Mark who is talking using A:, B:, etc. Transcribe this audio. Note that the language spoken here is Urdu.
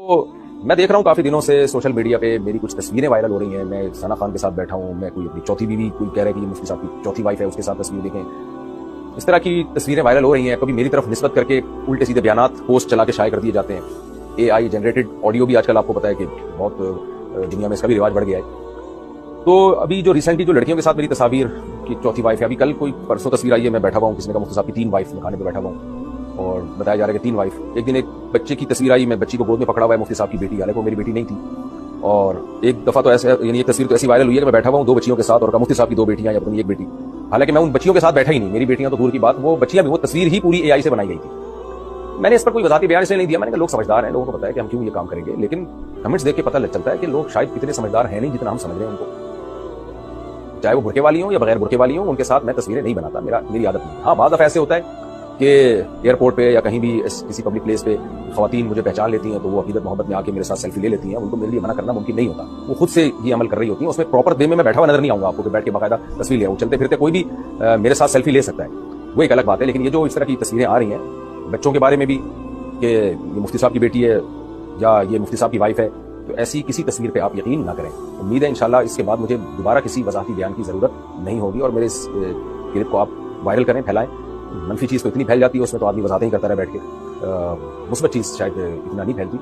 A: تو میں دیکھ رہا ہوں کافی دنوں سے سوشل میڈیا پہ میری کچھ تصویریں وائرل ہو رہی ہیں. میں ثنا خان کے ساتھ بیٹھا ہوں, میں کوئی اپنی چوتھی بیوی, کوئی کہہ رہا ہے کہ یہ مفتی صاحب کی چوتھی وائف ہے, اس کے ساتھ تصویر دیکھیں. اس طرح کی تصویریں وائرل ہو رہی ہیں. کبھی میری طرف نسبت کر کے الٹے سیدھے بیانات پوسٹ چلا کے شائع کر دیے جاتے ہیں. اے آئی جنریٹڈ آڈیو بھی آج کل آپ کو پتا ہے کہ بہت دنیا میں اس کا بھی رواج بڑھ گیا ہے. تو ابھی جو ریسنٹلی جو لڑکیوں کے ساتھ میری تصاویر کی چوتھی وائف ہے, ابھی کل کوئی پرسوں تصویر آئی ہے, میں بیٹھا ہوا ہوں, کسی نے کہا مفتی صاحب کی 3 وائف, میں کھانے پہ بیٹھا ہوا ہوں اور بتایا جا رہا ہے کہ 3 وائف. ایک دن ایک بچے کی تصویر آئی, میں بچی کو گود میں پکڑا ہوا ہے, مفتی صاحب کی بیٹی, حالانکہ وہ میری بیٹی نہیں تھی. اور ایک دفعہ تو ایسے, یعنی ایک تصویر تو ایسی وائرل ہوئی ہے کہ میں بیٹھا ہوا ہوں 2 بچیوں کے ساتھ اور کہا مفتی صاحب کی 2 بیٹیاں یا اپنی 1 بیٹی, حالانکہ میں ان بچیوں کے ساتھ بیٹھا ہی نہیں. میری بیٹیاں تو دور کی بات, وہ بچیاں بھی, وہ تصویر ہی پوری اے آئی سے بنائی گئی تھی. میں نے اس پر کوئی وضاحتی بیان اس لیے نہیں دیا, میں نے کہا لوگ سمجھدار ہیں, لوگوں کو پتا ہے کہ ہم کیوں یہ کام کریں گے, لیکن کمنٹس دیکھ کے پتہ لگ چلتا ہے کہ لوگ شاید اتنے سمجھدار ہیں نہیں جتنا ہم سمجھ رہے ہیں ان کو. چاہے وہ برقعے والی ہوں یا بغیر برقعے والی ہوں, ان کے ساتھ میں تصویریں نہیں بناتا, میری عادت نہیں. ہاں بعض دفعہ ایسے ہوتا ہے کہ ایئرپورٹ پہ یا کہیں بھی کسی پبلک پلیس پہ خواتین مجھے پہچان لیتی ہیں تو وہ عقیدت محبت میں آ کے میرے ساتھ سیلفی لے لیتی ہیں. ان کو میرے لیے منع کرنا ممکن نہیں ہوتا, وہ خود سے یہ عمل کر رہی ہوتی ہیں. اس میں پراپر دے میں بیٹھا ہوا نظر نہیں آؤں گا آپ کو کہ بیٹھ کے باقاعدہ تصویر لے آؤں. چلتے پھرتے کوئی بھی میرے ساتھ سیلفی لے سکتا ہے, وہ ایک الگ بات ہے. لیکن یہ جو اس طرح کی تصویریں آ رہی ہیں بچوں کے بارے میں بھی کہ یہ مفتی صاحب کی بیٹی ہے یا یہ مفتی صاحب کی وائف ہے, تو ایسی کسی تصویر پہ آپ یقین نہ کریں. امید ہے انشاءاللہ اس کے بعد مجھے دوبارہ کسی وضاحتی بیان کی ضرورت نہیں ہوگی, اور میرے اس کلپ کو آپ وائرل کریں, پھیلائیں. منفی چیز تو اتنی پھیل جاتی ہے اس میں تو آدمی وضاحتیں ہی کرتا رہے بیٹھ کے, مثبت چیز شاید اتنا نہیں پھیلتی.